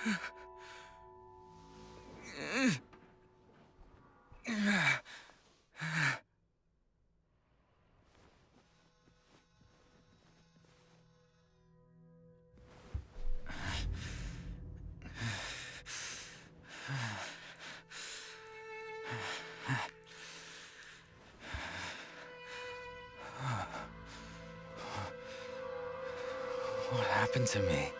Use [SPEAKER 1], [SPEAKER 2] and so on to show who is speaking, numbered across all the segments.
[SPEAKER 1] What happened to me?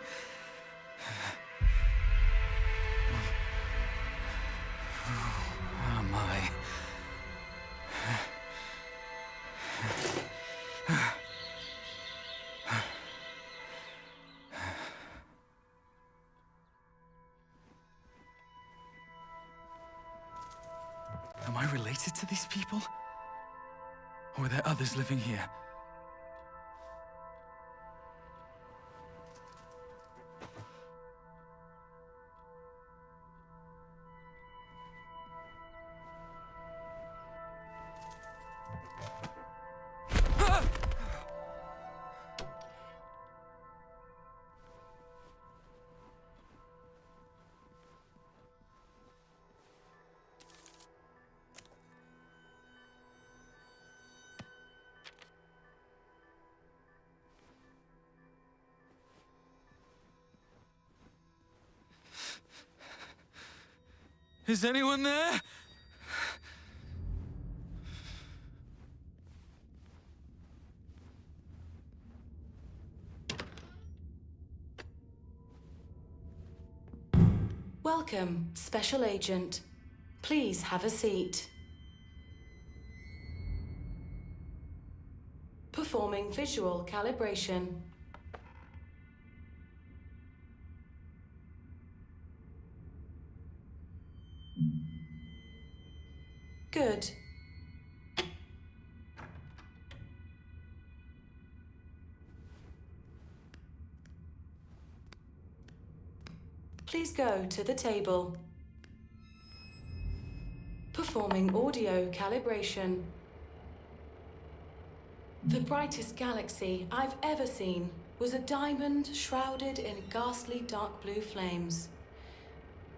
[SPEAKER 1] Where am I? Am I related to these people? Or are there others living here? Is anyone there?
[SPEAKER 2] Welcome, Special Agent. Please have a seat. Performing visual calibration. Good. Please go to the table. Performing audio calibration. The brightest galaxy I've ever seen was a diamond shrouded in ghastly dark blue flames.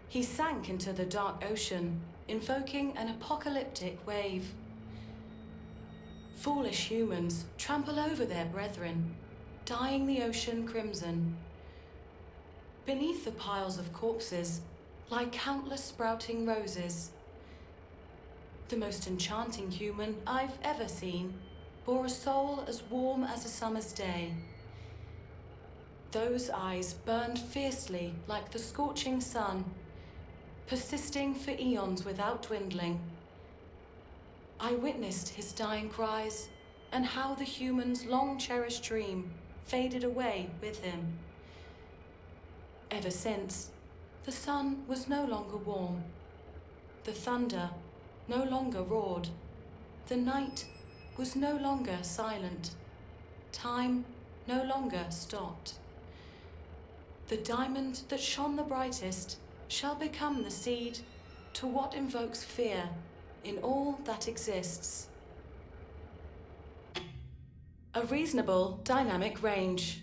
[SPEAKER 2] He sank into the dark ocean, invoking an apocalyptic wave. Foolish humans trample over their brethren, dyeing the ocean crimson. Beneath the piles of corpses lie countless sprouting roses. The most enchanting human I've ever seen bore a soul as warm as a summer's day. Those eyes burned fiercely like the scorching sun, persisting for eons without dwindling. I witnessed his dying cries and how the human's long-cherished dream faded away with him. Ever since, the sun was no longer warm. The thunder no longer roared. The night was no longer silent. Time no longer stopped. The diamond that shone the brightest shall become the seed to what invokes fear in all that exists. A reasonable dynamic range.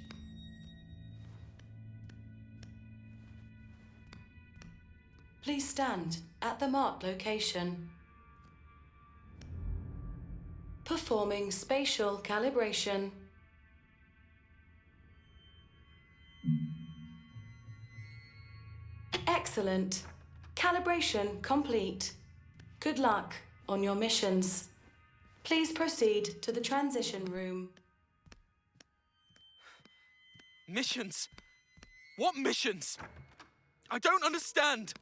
[SPEAKER 2] Please stand at the marked location. Performing spatial calibration. Excellent. Calibration complete. Good luck on your missions. Please proceed to the transition room.
[SPEAKER 1] Missions? What missions? I don't understand!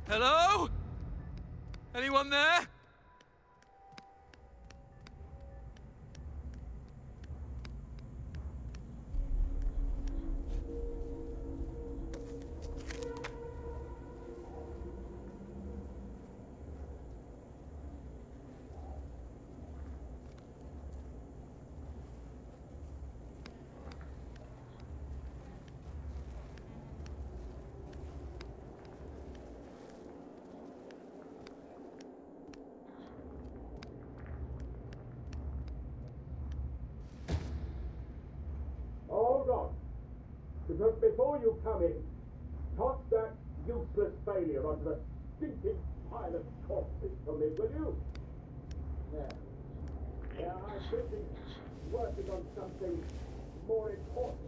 [SPEAKER 1] Hello? Anyone there?
[SPEAKER 3] Because before you come in, toss that useless failure onto the stinking pile of corpses for me, will you? There. Yeah, I'm busy working on something more important.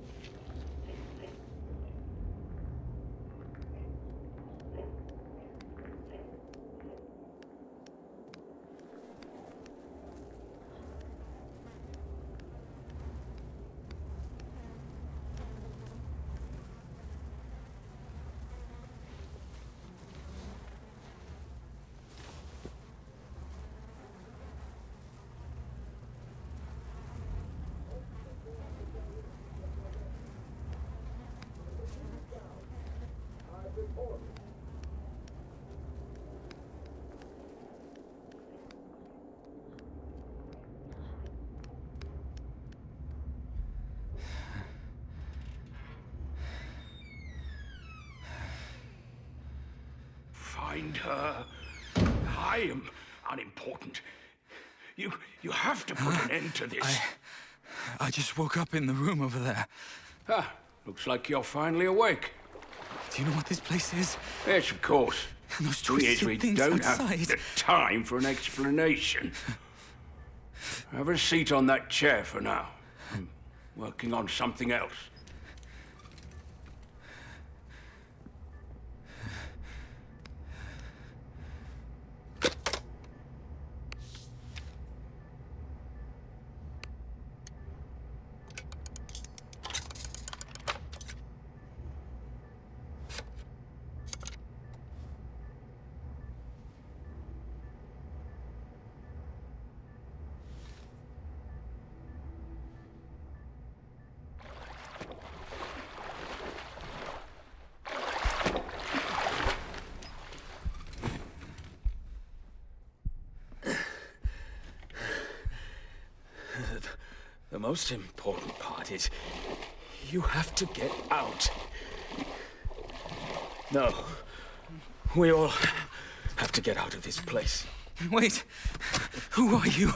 [SPEAKER 4] Find her. I am unimportant. You have to put an end to this.
[SPEAKER 1] I just woke up in the room over there.
[SPEAKER 4] Ah, looks like you're finally awake.
[SPEAKER 1] Do you know what this place is?
[SPEAKER 4] Yes, of course.
[SPEAKER 1] And those
[SPEAKER 4] Thing is,
[SPEAKER 1] twisted
[SPEAKER 4] we
[SPEAKER 1] things
[SPEAKER 4] don't
[SPEAKER 1] outside.
[SPEAKER 4] have the time for an explanation. Have a seat on that chair for now. I'm working on something else. The most important part is you have to get out. No, we all have to get out of this place.
[SPEAKER 1] Wait, who are you?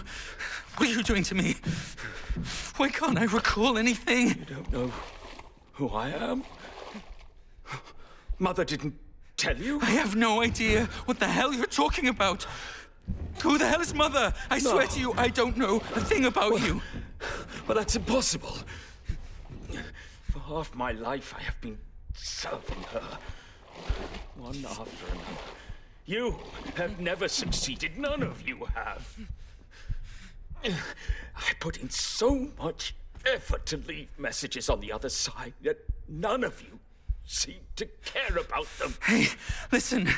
[SPEAKER 1] What are you doing to me? Why can't I recall anything?
[SPEAKER 4] You don't know who I am? Mother didn't tell you?
[SPEAKER 1] I have no idea what the hell you're talking about. Who the hell is Mother? I swear to you, I don't know a thing about you.
[SPEAKER 4] But that's impossible. For half my life, I have been serving her, one after another. You have never succeeded. None of you have. I put in so much effort to leave messages on the other side, yet none of you seem to care about them.
[SPEAKER 1] Hey, listen,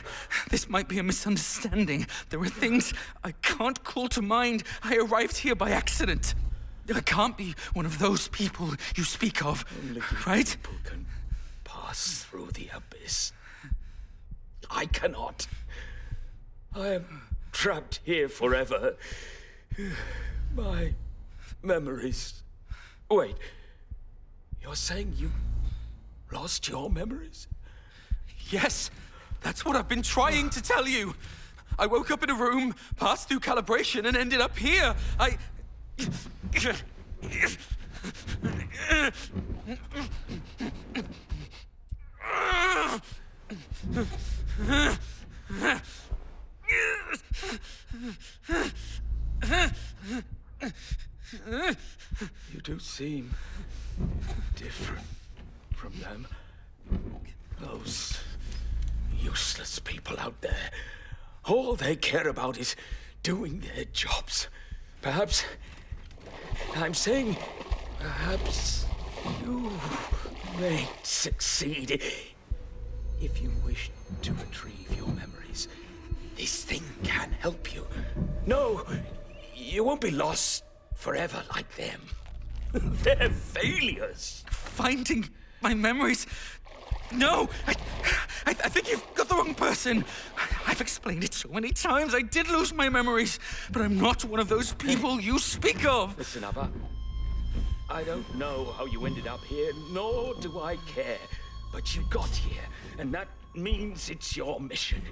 [SPEAKER 1] this might be a misunderstanding. There are things I can't call to mind. I arrived here by accident. I can't be one of those people you speak of,
[SPEAKER 4] Only
[SPEAKER 1] right?
[SPEAKER 4] people can pass through the abyss. I cannot. I am trapped here forever. My memories... Wait, you're saying you lost your memories?
[SPEAKER 1] Yes, that's what I've been trying to tell you. I woke up in a room, passed through calibration, and ended up here.
[SPEAKER 4] You do seem different from them. Those useless people out there. All they care about is doing their jobs. Perhaps... I'm saying... Perhaps you may succeed. If you wish to retrieve your memories, this thing can help you. No, you won't be lost forever like them. They're failures.
[SPEAKER 1] Finding my memories? No! I think you've got the wrong person. I've explained it so many times. I did lose my memories, but I'm not one of those people you speak of.
[SPEAKER 4] Listen, Abba. I don't know how you ended up here, nor do I care. But you got here, and that means it's your mission.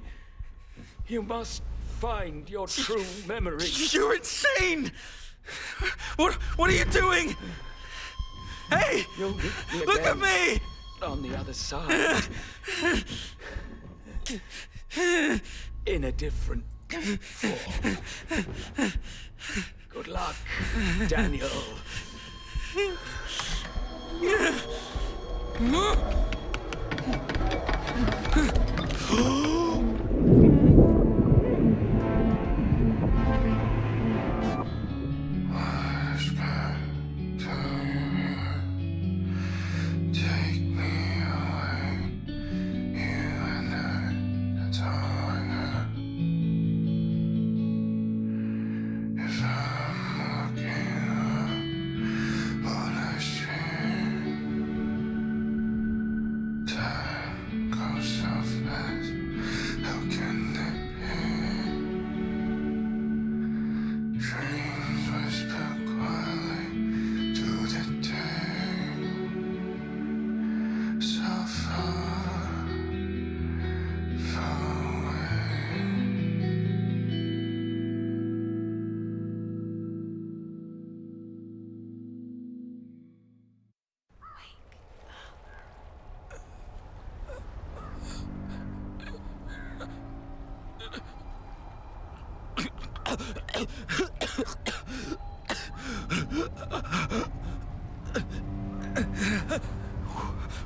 [SPEAKER 4] You must find your true memories.
[SPEAKER 1] You're insane! What are you doing? Hey!
[SPEAKER 4] You'll meet me
[SPEAKER 1] Look at
[SPEAKER 4] again.
[SPEAKER 1] me!
[SPEAKER 4] on the other side. In a different form. Good luck, Daniel.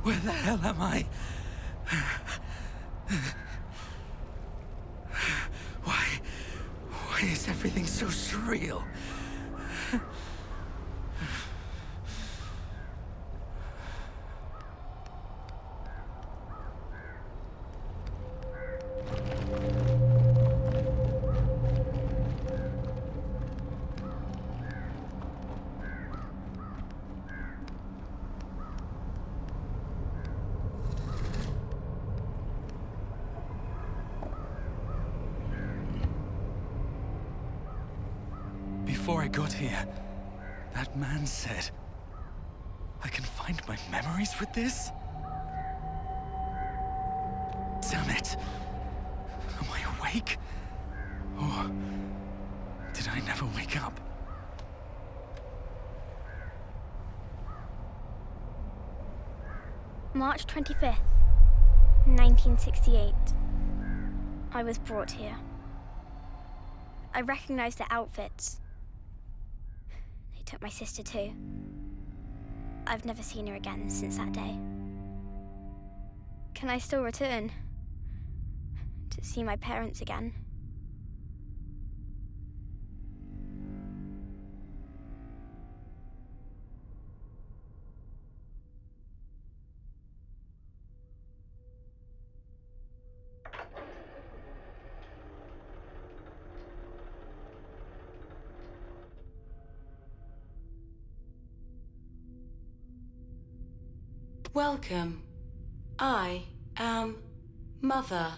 [SPEAKER 1] Where the hell am I? Why is everything so surreal? Before I got here, that man said, I can find my memories with this? Damn it! Am I awake? Or did I never wake up?
[SPEAKER 5] March 25th, 1968. I was brought here. I recognized their outfits. They took my sister too. I've never seen her again since that day. Can I still return? To see my parents again?
[SPEAKER 2] Welcome. I am Mother.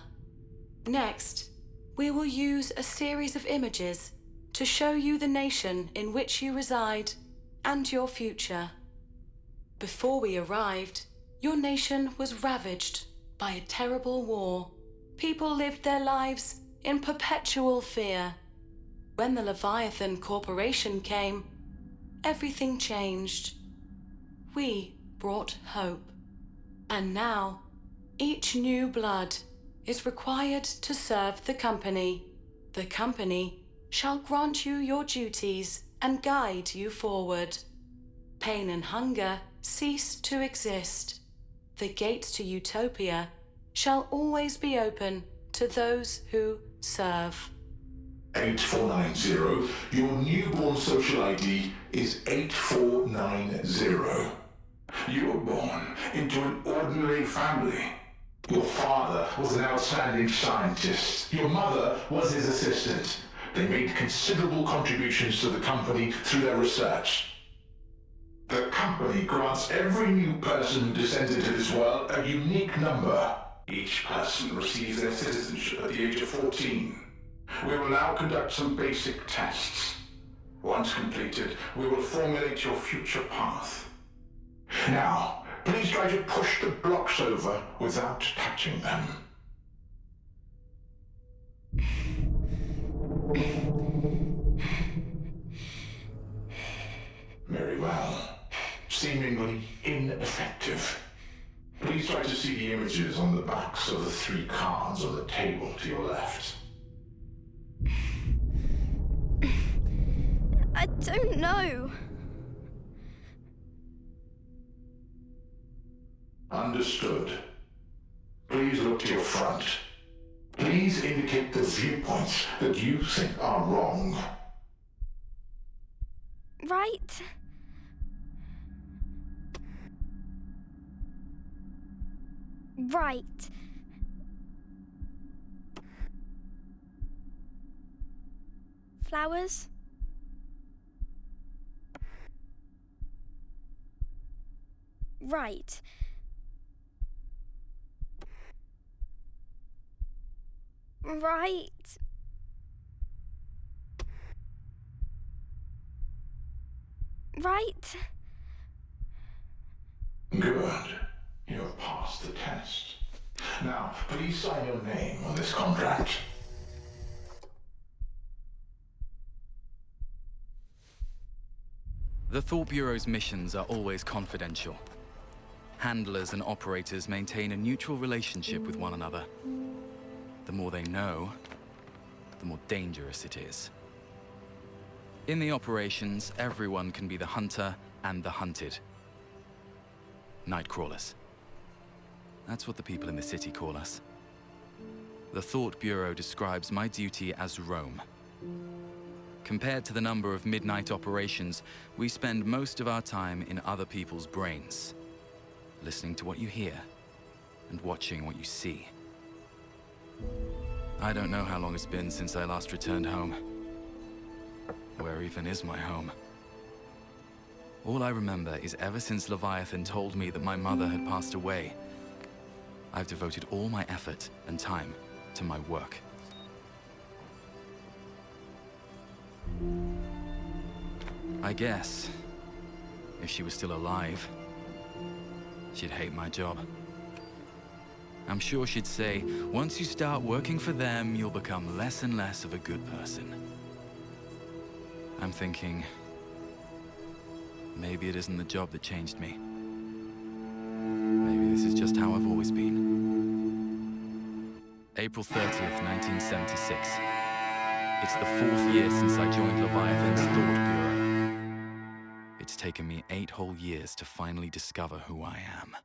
[SPEAKER 2] Next, we will use a series of images to show you the nation in which you reside and your future. Before we arrived, your nation was ravaged by a terrible war. People lived their lives in perpetual fear. When the Leviathan Corporation came, everything changed. We brought hope. And now, each new blood is required to serve the company. The company shall grant you your duties and guide you forward. Pain and hunger cease to exist. The gates to utopia shall always be open to those who serve.
[SPEAKER 6] 8490. Your newborn social ID is 8490. You were born into an ordinary family. Your father was an outstanding scientist. Your mother was his assistant. They made considerable contributions to the company through their research. The company grants every new person who descends into this world a unique number. Each person receives their citizenship at the age of 14. We will now conduct some basic tests. Once completed, we will formulate your future path. Now, please try to push the blocks over without touching them. Very well. Seemingly ineffective. Please try to see the images on the backs of the 3 cards on the table to your left.
[SPEAKER 5] I don't know.
[SPEAKER 6] Understood. Please look to your front. Please indicate the viewpoints that you think are wrong.
[SPEAKER 5] Right. Right. Flowers? Right. Right. Right.
[SPEAKER 6] Good. You have passed the test. Now, please sign your name on this contract.
[SPEAKER 1] The Thought Bureau's missions are always confidential. Handlers and operators maintain a neutral relationship with one another. The more they know, the more dangerous it is. In the operations, everyone can be the hunter and the hunted. Nightcrawlers. That's what the people in the city call us. The Thought Bureau describes my duty as roam. Compared to the number of midnight operations, we spend most of our time in other people's brains, listening to what you hear and watching what you see. I don't know how long it's been since I last returned home. Where even is my home? All I remember is ever since Leviathan told me that my mother had passed away, I've devoted all my effort and time to my work. I guess, if she was still alive, she'd hate my job. I'm sure she'd say, once you start working for them, you'll become less and less of a good person. I'm thinking, maybe it isn't the job that changed me. Maybe this is just how I've always been. April 30th, 1976. It's the 4th year since I joined Leviathan's Thought Bureau. It's taken me 8 whole years to finally discover who I am.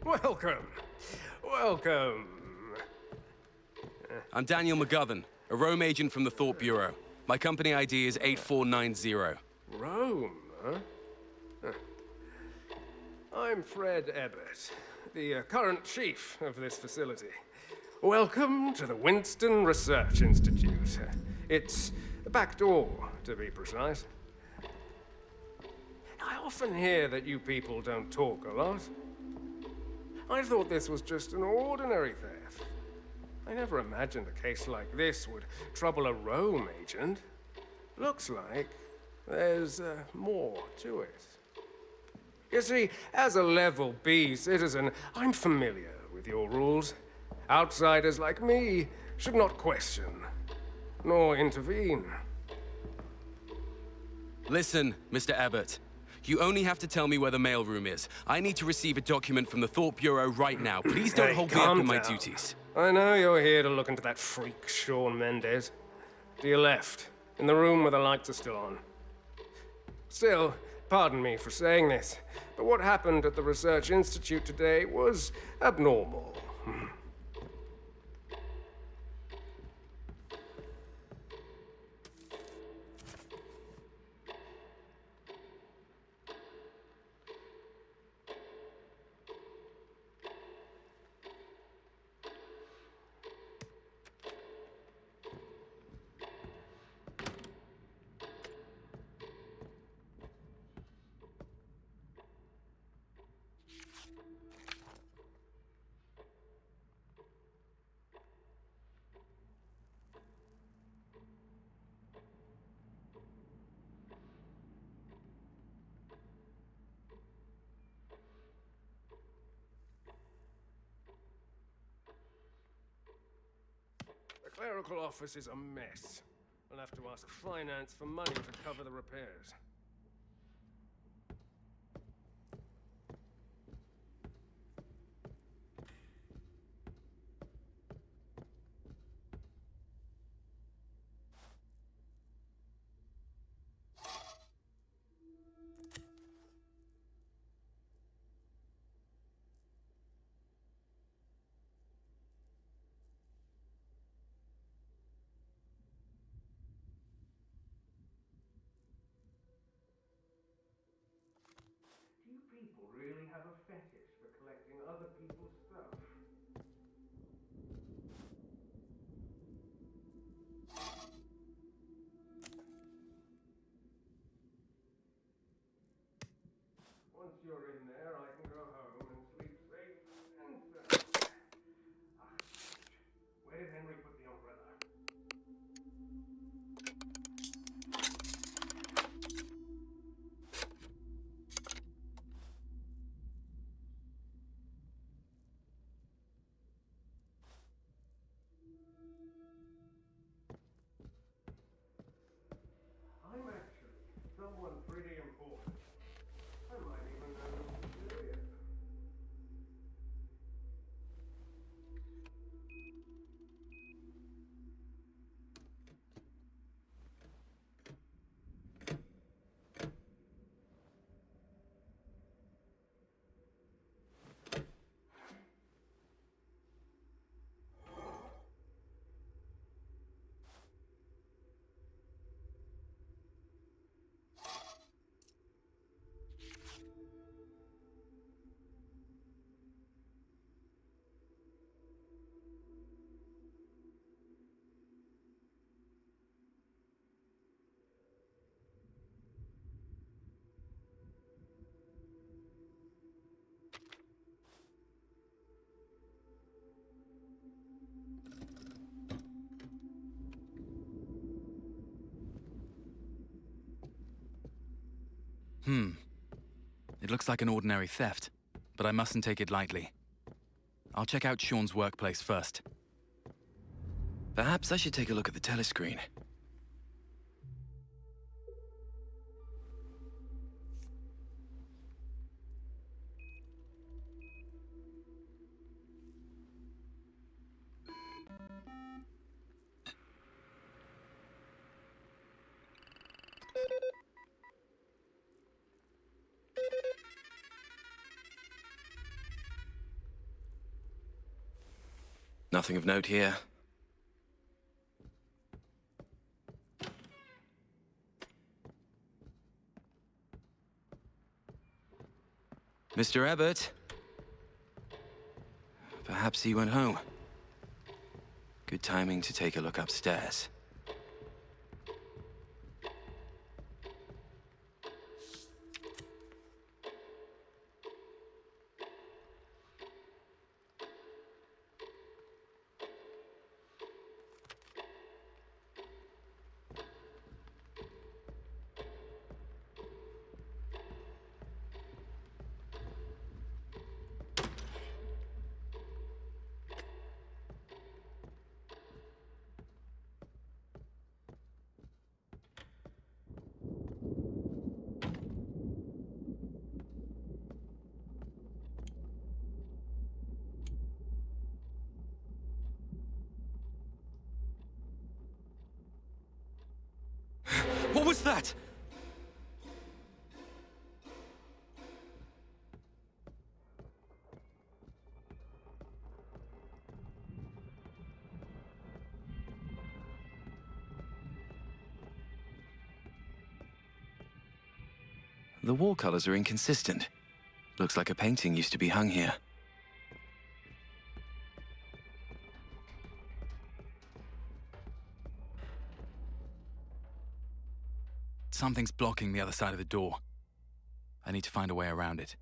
[SPEAKER 7] Welcome. Welcome.
[SPEAKER 8] I'm Daniel McGovern, a roam agent from the Thought Bureau. My company ID is 8490.
[SPEAKER 7] Rome, huh? I'm Fred Ebbett, the current chief of this facility. Welcome to the Winston Research Institute. It's a back door, to be precise. I often hear that you people don't talk a lot. I thought this was just an ordinary theft. I never imagined a case like this would trouble a roam agent. Looks like there's more to it. You see, as a level B citizen, I'm familiar with your rules. Outsiders like me should not question, nor intervene.
[SPEAKER 8] Listen, Mr. Abbott. You only have to tell me where the mailroom is. I need to receive a document from the Thought Bureau right now. Please don't
[SPEAKER 7] Hey,
[SPEAKER 8] hold me up
[SPEAKER 7] calm
[SPEAKER 8] in my
[SPEAKER 7] down.
[SPEAKER 8] duties.
[SPEAKER 7] I know you're here to look into that freak, Sean Mendez. To your left, in the room where the lights are still on. Still, pardon me for saying this, but what happened at the Research Institute today was abnormal. clerical office is a mess. We'll have to ask finance for money to cover the repairs. Do you people really have a fetish for collecting other people's stuff? Once you're in there, I can go home and sleep safe and sound. Ah, where did Henry put the umbrella? I'm actually someone pretty important. I might even know who to do it.
[SPEAKER 8] It looks like an ordinary theft, but I mustn't take it lightly. I'll check out Sean's workplace first. Perhaps I should take a look at the telescreen. Nothing of note here. Mr. Abbott? Perhaps he went home. Good timing to take a look upstairs. What was that? The wall colors are inconsistent. Looks like a painting used to be hung here. Something's blocking the other side of the door. I need to find a way around it.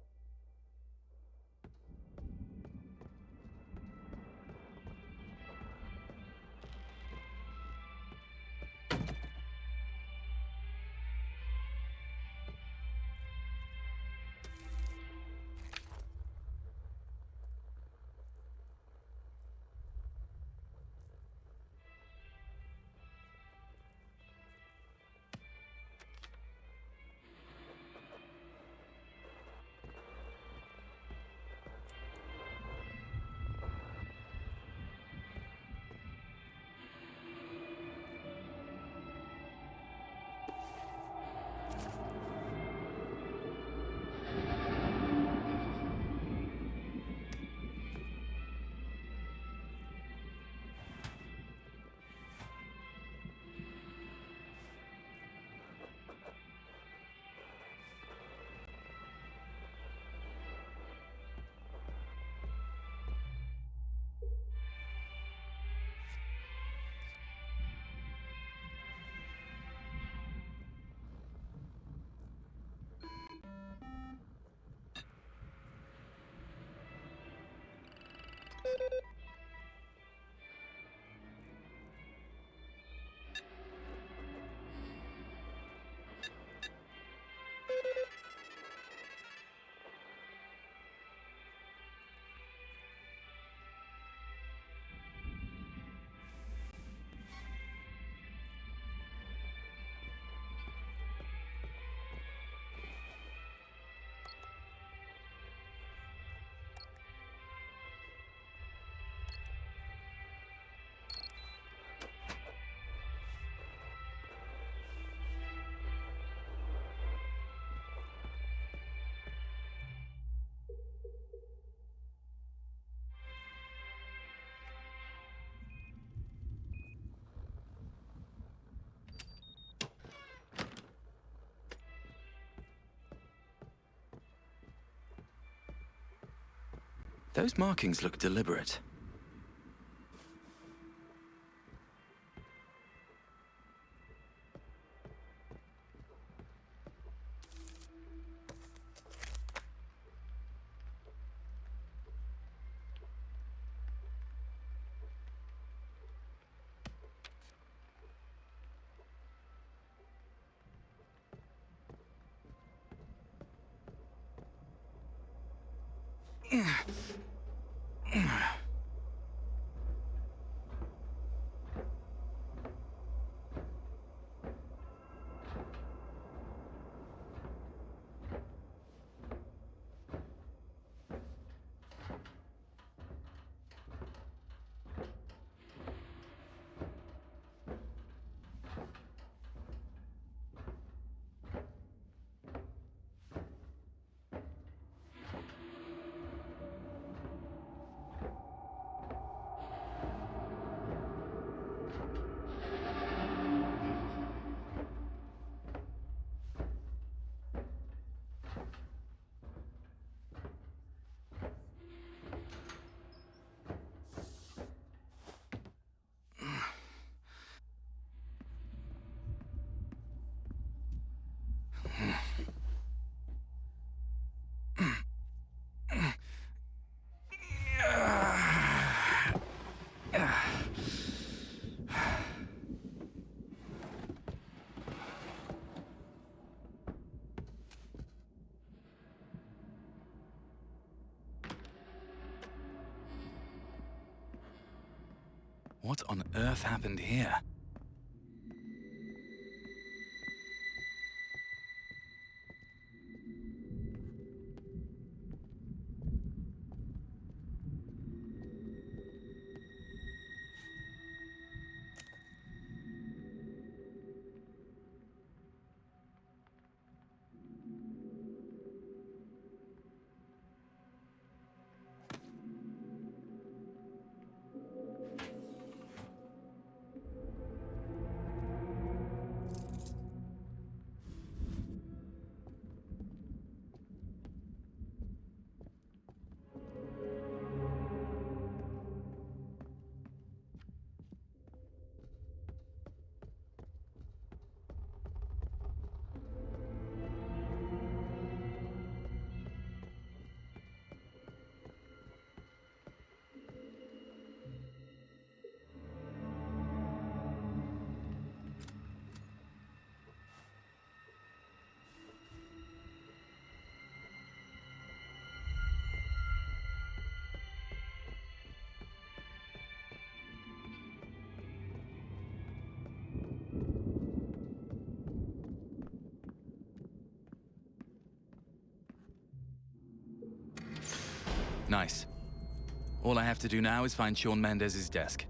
[SPEAKER 8] Those markings look deliberate. What on earth happened here? Nice. All I have to do now is find Shawn Mendez's desk.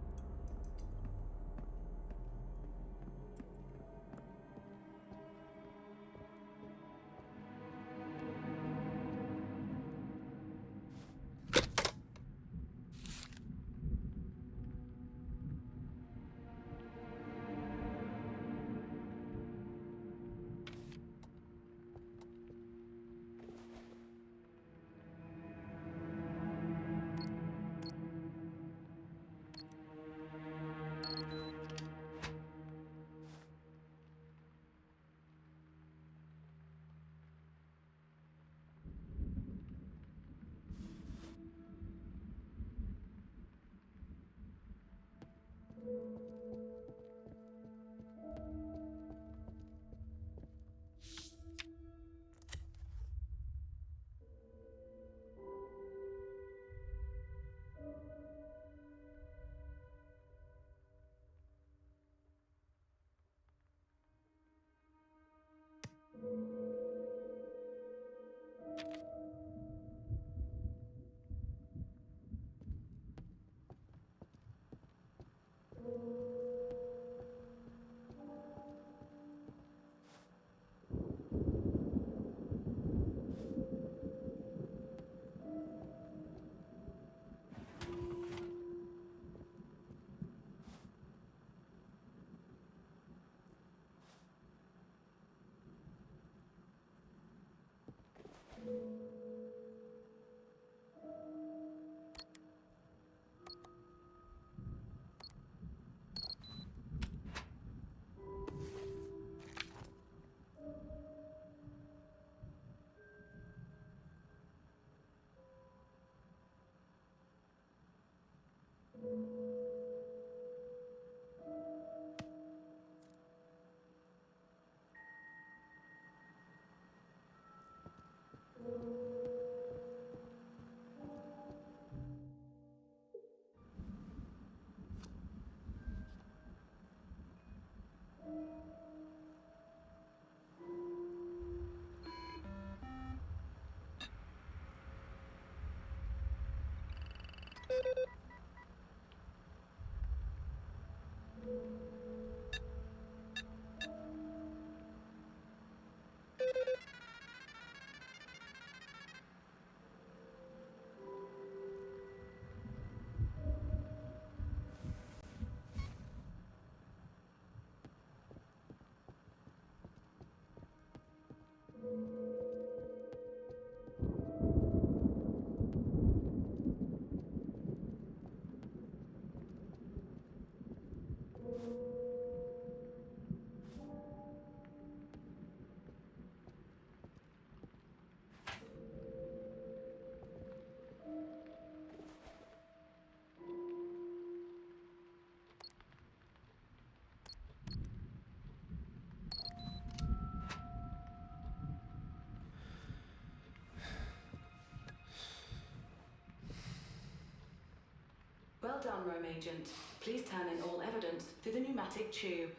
[SPEAKER 2] Well done, Rome Agent. Please turn in all evidence through the pneumatic tube.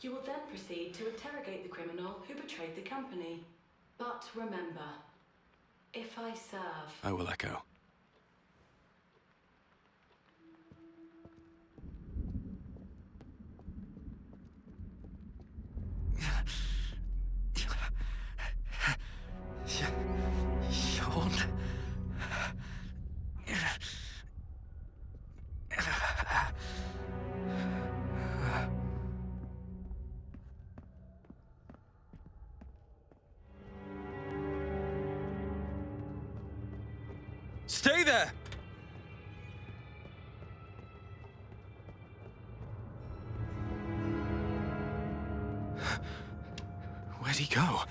[SPEAKER 2] You will then proceed to interrogate the criminal who betrayed the company. But remember, if I serve...
[SPEAKER 8] I will echo.
[SPEAKER 1] Sean.
[SPEAKER 8] Stay there! Where'd he go?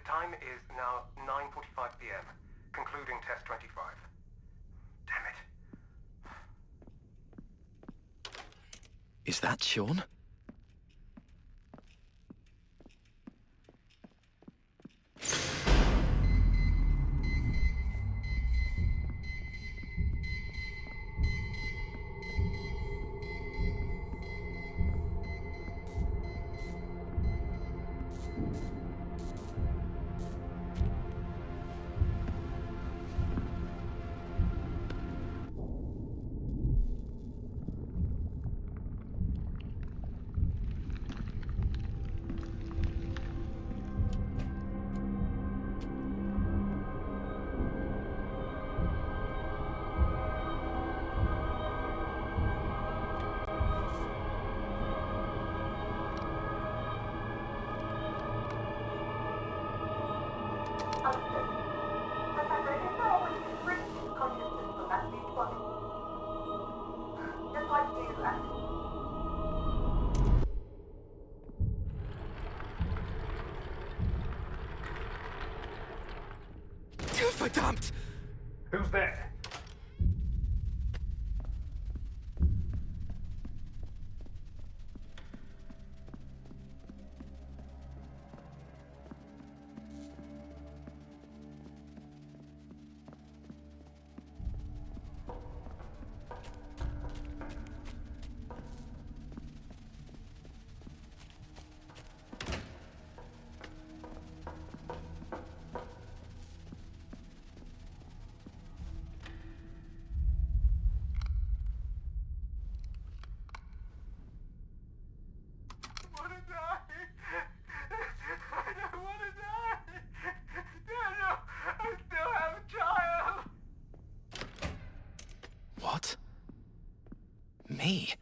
[SPEAKER 7] Time is now 9:45 p.m. Concluding test 25. Damn it.
[SPEAKER 1] Is that Sean? Verdammt!
[SPEAKER 7] Who's there?
[SPEAKER 1] me.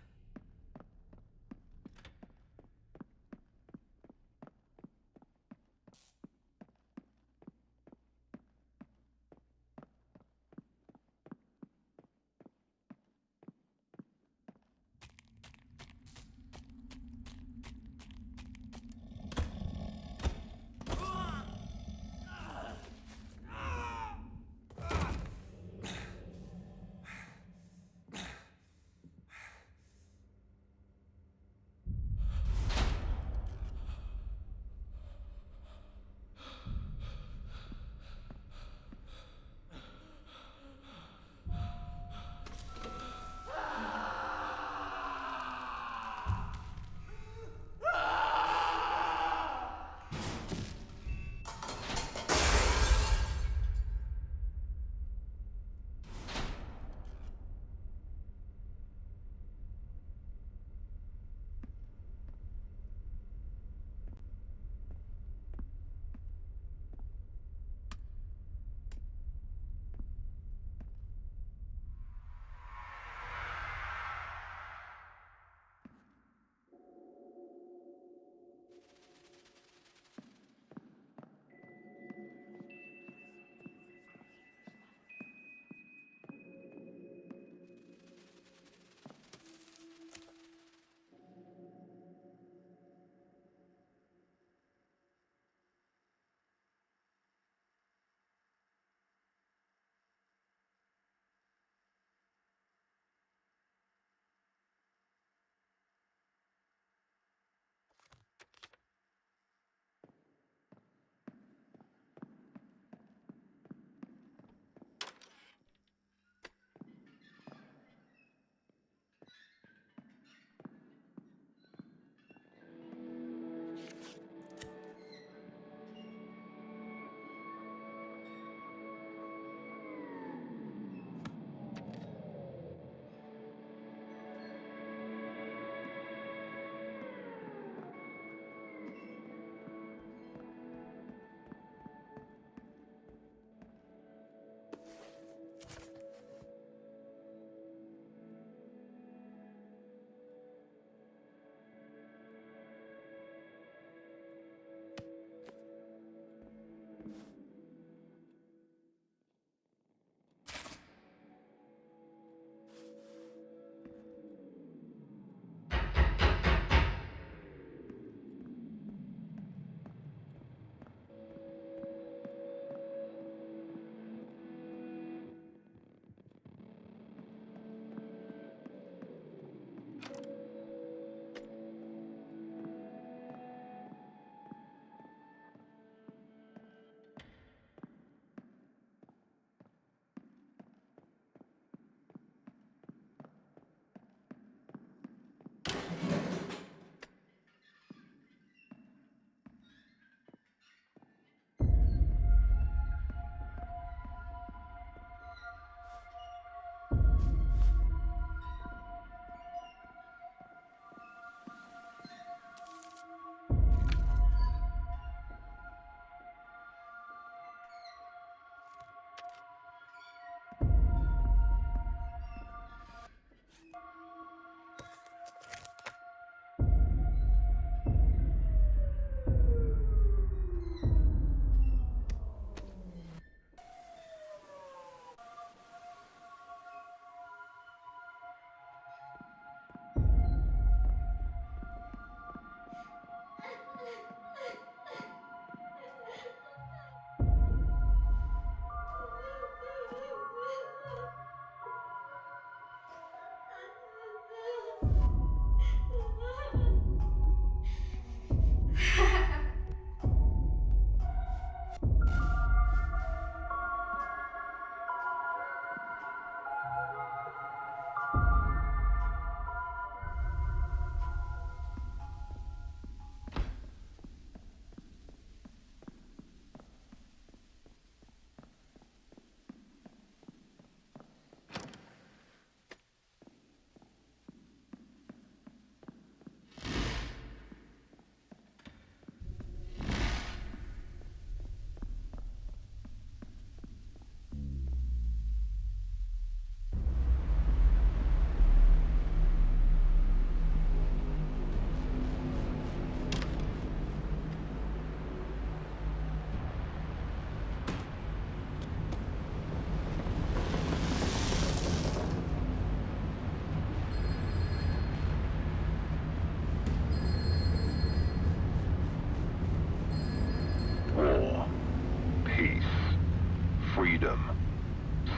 [SPEAKER 6] freedom,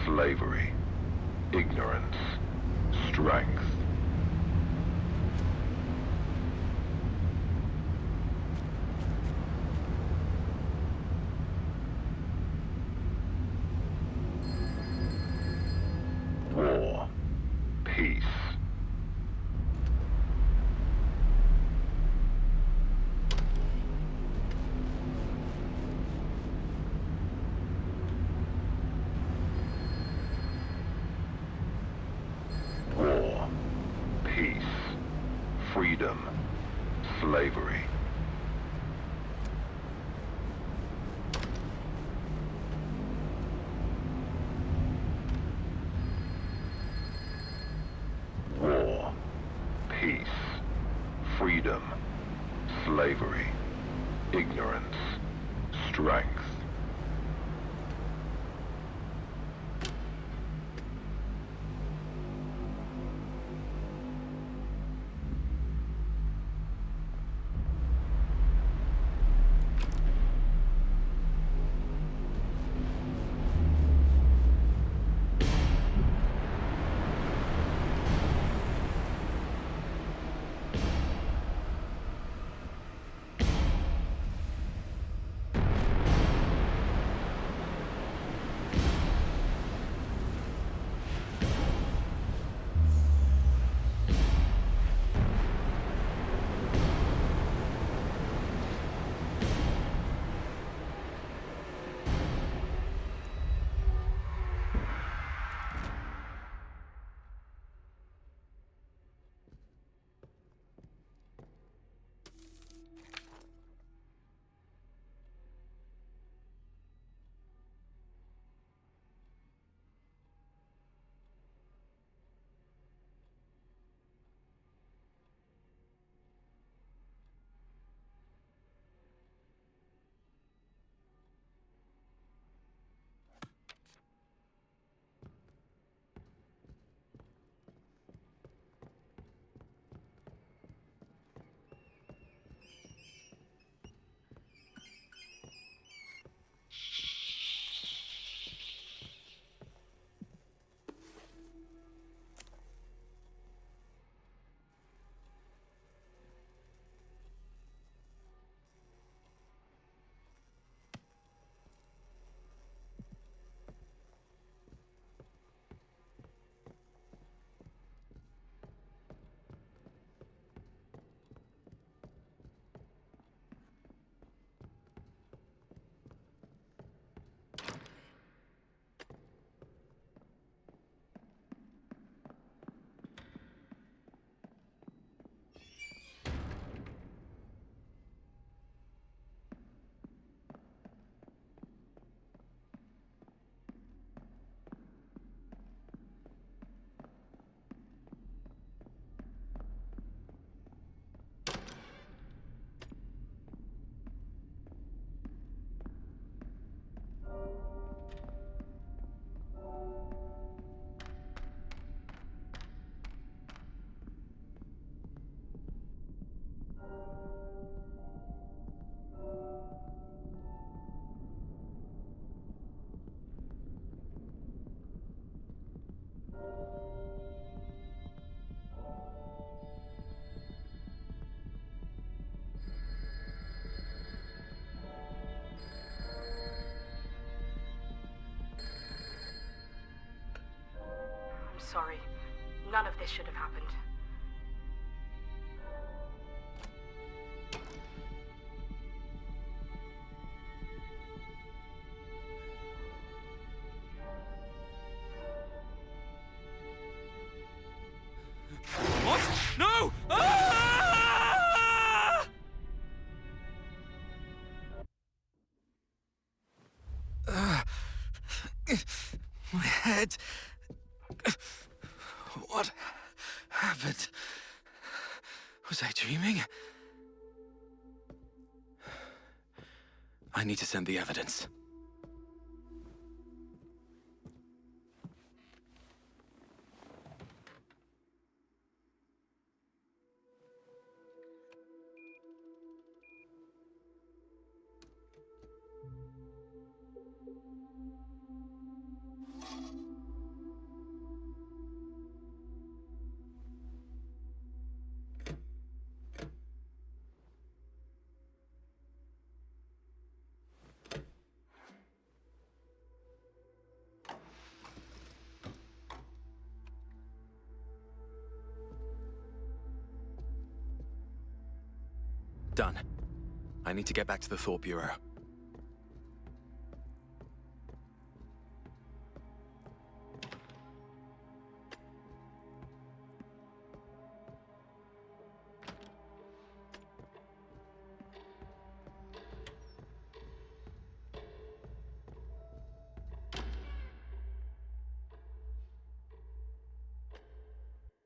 [SPEAKER 6] slavery, ignorance, strength. War, peace. War, peace, freedom, slavery. War, peace, freedom, slavery, ignorance, strength.
[SPEAKER 9] Sorry. None of this should have happened.
[SPEAKER 1] What? No! Ah! My head. What happened? Was I dreaming?
[SPEAKER 8] I need to send the evidence. Done. I need to get back to the Thought Bureau.